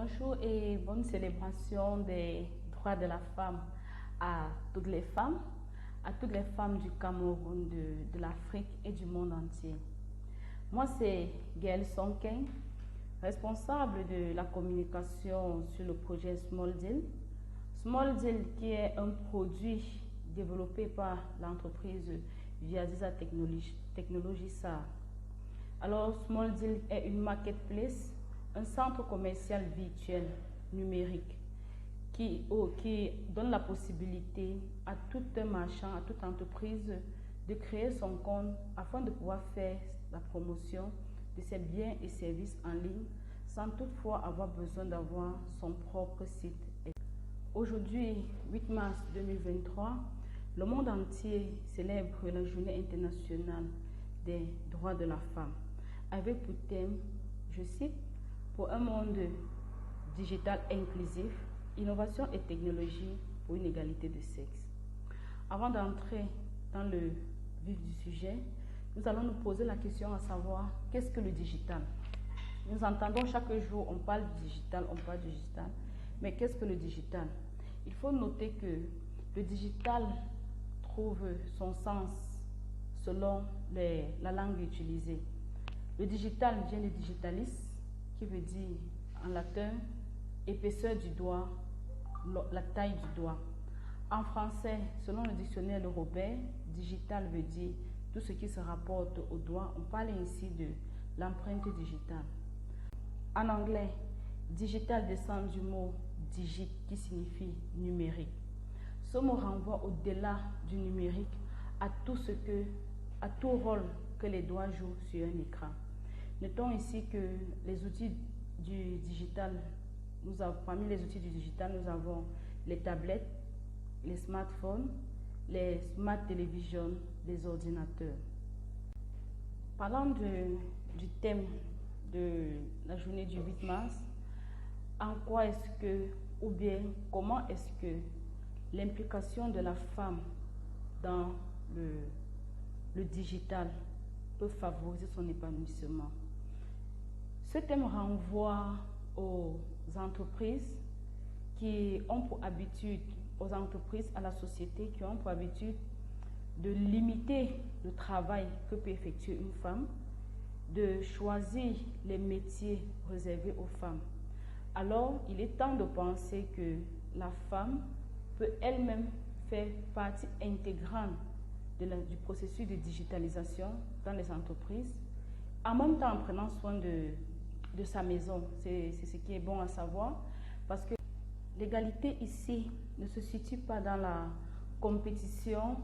Bonjour et bonne célébration des droits de la femme à toutes les femmes, du Cameroun, de l'Afrique et du monde entier. Moi, c'est Gaëlle Sonken, responsable de la communication sur le projet Small Deal. Small Deal qui est un produit développé par l'entreprise Viadisa Technologies SAR. Alors, Small Deal est une marketplace, un centre commercial virtuel numérique qui donne la possibilité à tout un marchand, à toute entreprise de créer son compte afin de pouvoir faire la promotion de ses biens et services en ligne sans toutefois avoir besoin d'avoir son propre site. Aujourd'hui, 8 mars 2023, le monde entier célèbre la Journée internationale des droits de la femme avec pour thème, je cite, pour un monde digital inclusif, innovation et technologie pour une égalité de sexe. Avant d'entrer dans le vif du sujet, nous allons nous poser la question à savoir, qu'est-ce que le digital? Nous entendons chaque jour, on parle du digital, mais qu'est-ce que le digital? Il faut noter que le digital trouve son sens selon la langue utilisée. Le digital vient de digitalis, qui veut dire en latin épaisseur du doigt, la taille du doigt. En français, selon le dictionnaire de Robert, digital veut dire tout ce qui se rapporte au doigt. On parle ainsi de l'empreinte digitale. En anglais, digital descend du mot digit qui signifie numérique. Ce mot renvoie au-delà du numérique à tout rôle que les doigts jouent sur un écran. Notons ici que les outils du digital, parmi les outils du digital, nous avons les tablettes, les smartphones, les smart télévisions, les ordinateurs. Parlant du thème de la journée du 8 mars, en quoi est-ce que, ou bien comment est-ce que l'implication de la femme dans le digital peut favoriser son épanouissement? Ce thème renvoie aux entreprises qui ont pour habitude, à la société qui ont pour habitude de limiter le travail que peut effectuer une femme, de choisir les métiers réservés aux femmes. Alors, il est temps de penser que la femme peut elle-même faire partie intégrante du processus de digitalisation dans les entreprises, en même temps en prenant soin de sa maison. C'est ce qui est bon à savoir, parce que l'égalité ici ne se situe pas dans la compétition,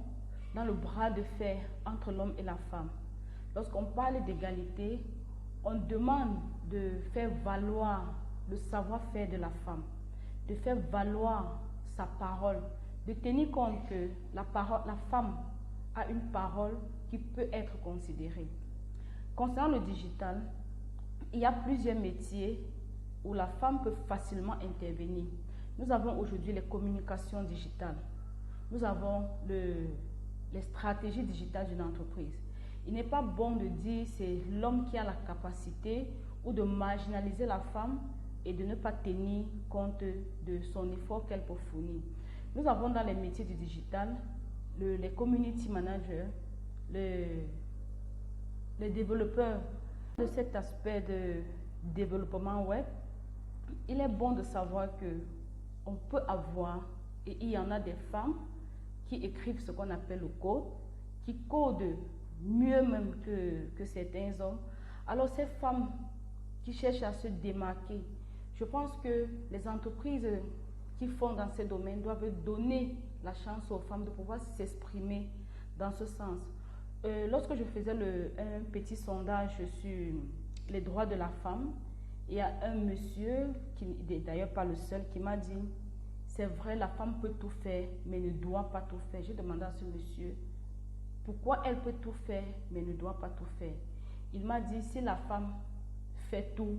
dans le bras de fer entre l'homme et la femme. Lorsqu'on parle d'égalité, on demande de faire valoir le savoir-faire de la femme, de faire valoir sa parole, de tenir compte que la femme a une parole qui peut être considérée. Concernant le digital, il y a plusieurs métiers où la femme peut facilement intervenir. Nous avons aujourd'hui les communications digitales. Nous avons les stratégies digitales d'une entreprise. Il n'est pas bon de dire que c'est l'homme qui a la capacité ou de marginaliser la femme et de ne pas tenir compte de son effort qu'elle peut fournir. Nous avons dans les métiers du digital les community managers, les développeurs. De cet aspect de développement web, il est bon de savoir que on peut avoir, et il y en a des femmes qui écrivent ce qu'on appelle le code, qui codent mieux même que certains hommes. Alors ces femmes qui cherchent à se démarquer, je pense que les entreprises qui font dans ces domaines doivent donner la chance aux femmes de pouvoir s'exprimer dans ce sens. Lorsque je faisais un petit sondage sur les droits de la femme, il y a un monsieur, qui n'est d'ailleurs pas le seul, qui m'a dit, c'est vrai, la femme peut tout faire, mais ne doit pas tout faire. J'ai demandé à ce monsieur, pourquoi elle peut tout faire, mais ne doit pas tout faire? Il m'a dit, si la femme fait tout,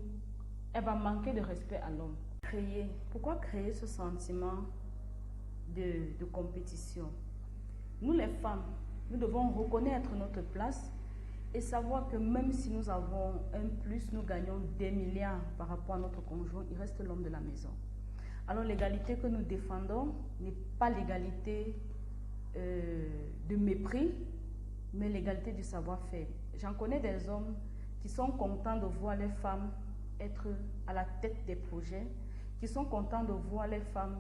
elle va manquer de respect à l'homme. Pourquoi créer ce sentiment de compétition? Nous les femmes, nous devons reconnaître notre place et savoir que même si nous avons un plus, nous gagnons des milliards par rapport à notre conjoint, il reste l'homme de la maison. Alors l'égalité que nous défendons n'est pas l'égalité de mépris, mais l'égalité du savoir-faire. J'en connais des hommes qui sont contents de voir les femmes être à la tête des projets, qui sont contents de voir les femmes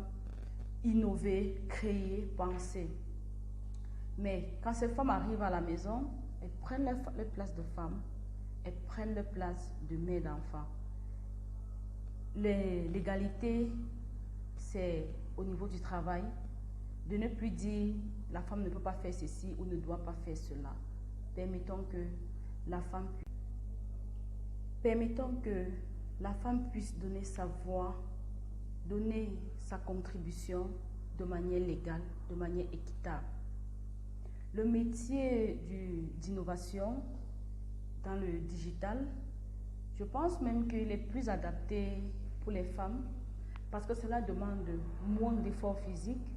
innover, créer, penser. Mais quand ces femmes arrivent à la maison, elles prennent leur place de femmes, elles prennent leur place de mère d'enfants. L'égalité, c'est au niveau du travail, de ne plus dire la femme ne peut pas faire ceci ou ne doit pas faire cela. Permettons que la femme puisse donner sa voix, donner sa contribution de manière légale, de manière équitable. Le métier d'innovation dans le digital, je pense même qu'il est plus adapté pour les femmes parce que cela demande moins d'efforts physiques,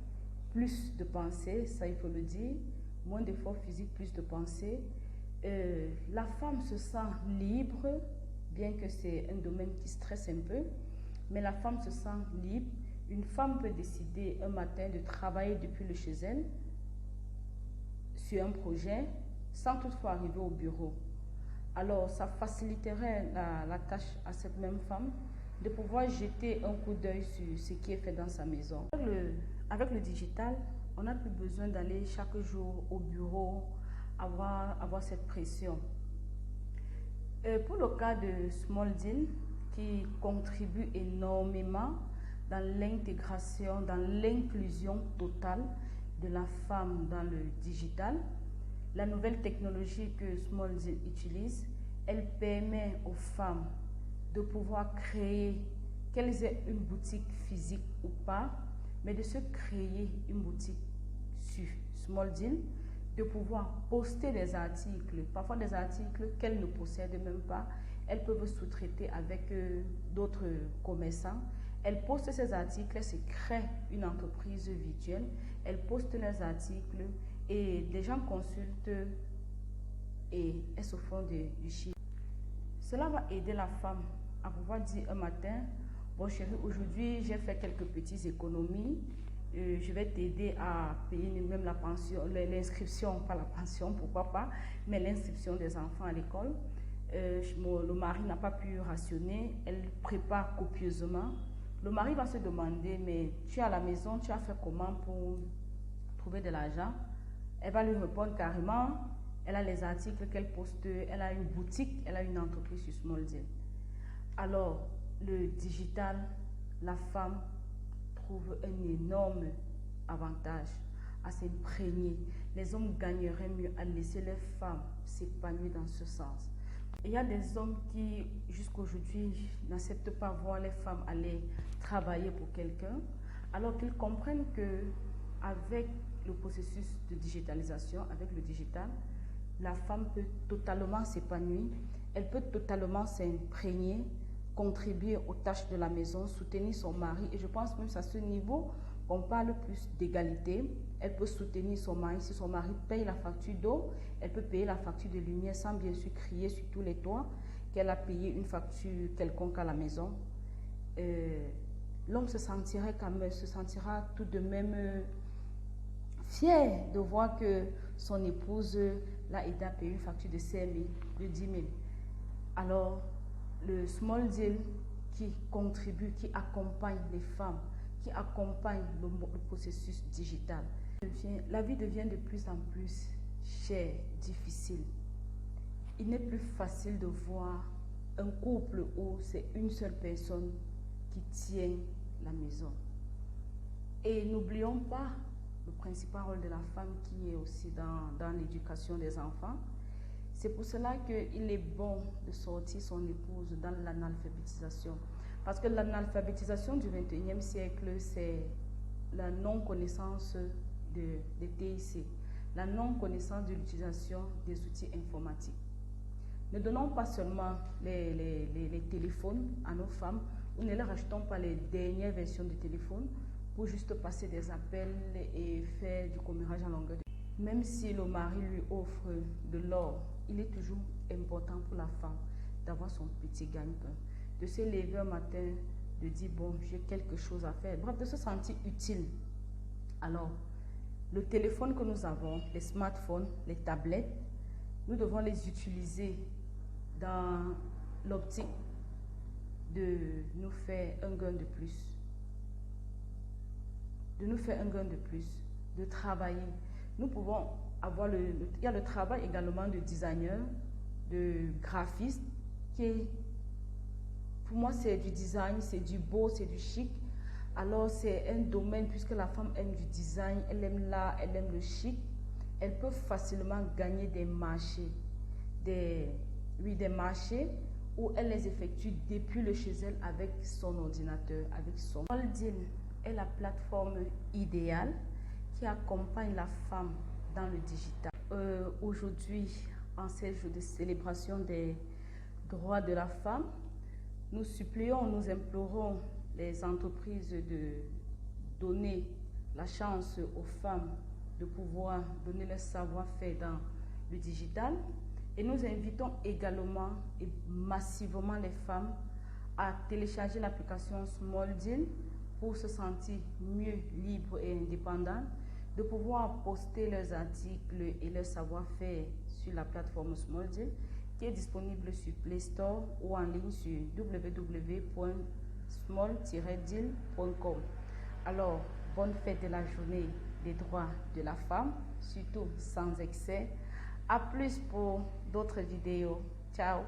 plus de pensée, ça il faut le dire, moins d'efforts physiques, plus de pensée. La femme se sent libre, bien que c'est un domaine qui stresse un peu, mais la femme se sent libre. Une femme peut décider un matin de travailler depuis le chez elle sur un projet sans toutefois arriver au bureau. Alors ça faciliterait la tâche à cette même femme de pouvoir jeter un coup d'œil sur ce qui est fait dans sa maison. Avec le digital, on n'a plus besoin d'aller chaque jour au bureau, avoir cette pression. Pour le cas de Small Deal, qui contribue énormément dans l'intégration, dans l'inclusion totale de la femme dans le digital, la nouvelle technologie que Small Deal utilise, elle permet aux femmes de pouvoir créer, qu'elles aient une boutique physique ou pas, mais de se créer une boutique sur Small Deal, de pouvoir poster des articles, parfois des articles qu'elles ne possèdent même pas. Elles peuvent sous-traiter avec d'autres commerçants. Elles postent ces articles, elles se créent une entreprise virtuelle, elles postent leurs articles et des gens consultent et elles se font du chiffre. Cela va aider la femme à pouvoir dire un matin, bon chérie, aujourd'hui j'ai fait quelques petites économies, je vais t'aider à payer même la pension, l'inscription, pas la pension, pourquoi pas, mais l'inscription des enfants à l'école. Le mari n'a pas pu rationner, elle prépare copieusement. Le mari va se demander, mais tu es à la maison, tu as fait comment pour trouver de l'argent? Elle va lui répondre carrément, elle a les articles qu'elle poste, elle a une boutique, elle a une entreprise sur Small Deal. Alors, le digital, la femme trouve un énorme avantage à s'imprégner. Les hommes gagneraient mieux à laisser les femmes s'épanouir dans ce sens. Il y a des hommes qui, jusqu'à aujourd'hui, n'acceptent pas voir les femmes aller travailler pour quelqu'un, alors qu'ils comprennent qu'avec le processus de digitalisation, avec le digital, la femme peut totalement s'épanouir, elle peut totalement s'imprégner, contribuer aux tâches de la maison, soutenir son mari. Et je pense même à ce niveau qu'on parle plus d'égalité. Elle peut soutenir son mari. Si son mari paye la facture d'eau, elle peut payer la facture de lumière sans bien sûr crier sur tous les toits qu'elle a payé une facture quelconque à la maison. L'homme se sentira tout de même fier de voir que son épouse l'a aidé à payer une facture de 5 000, de 10 000. Alors, le Small Deal qui contribue, qui accompagne les femmes, qui accompagne le processus digital. La vie devient de plus en plus chère, difficile. Il n'est plus facile de voir un couple où c'est une seule personne qui tient la maison. Et n'oublions pas le principal rôle de la femme qui est aussi dans l'éducation des enfants. C'est pour cela qu'il est bon de sortir son épouse dans l'analphabétisation. Parce que l'analphabétisation du XXIe siècle, c'est la non-connaissance des TIC, la non-connaissance de l'utilisation des outils informatiques. Ne donnons pas seulement les téléphones à nos femmes, ou ne leur achetons pas les dernières versions du téléphone pour juste passer des appels et faire du commérage en longueur de... Même si le mari lui offre de l'or il est toujours important pour la femme d'avoir son petit gagne-pain, de se lever un matin, de dire bon, j'ai quelque chose à faire, bref, de se sentir utile. Alors, le téléphone que nous avons, les smartphones, les tablettes, nous devons les utiliser dans l'optique de nous faire un gain de plus. De travailler. Nous pouvons avoir il y a le travail également de designer, de graphiste, qui est, pour moi, c'est du design, c'est du beau, c'est du chic. Alors, c'est un domaine, puisque la femme aime du design, elle aime l'art, elle aime le chic, elle peut facilement gagner des marchés, des marchés où elle les effectue depuis le chez elle avec son ordinateur, avec son Smalldeal est la plateforme idéale qui accompagne la femme dans le digital. Aujourd'hui, en ces jours de célébration des droits de la femme, nous supplions, nous implorons les entreprises de donner la chance aux femmes de pouvoir donner leur savoir-faire dans le digital. Et nous invitons également et massivement les femmes à télécharger l'application Smalldeal pour se sentir mieux libres et indépendantes, de pouvoir poster leurs articles et leur savoir-faire sur la plateforme Smalldeal qui est disponible sur Play Store ou en ligne sur www.small-deal.com. Alors, bonne fête de la journée des droits de la femme, surtout sans excès. À plus pour d'autres vidéos. Ciao.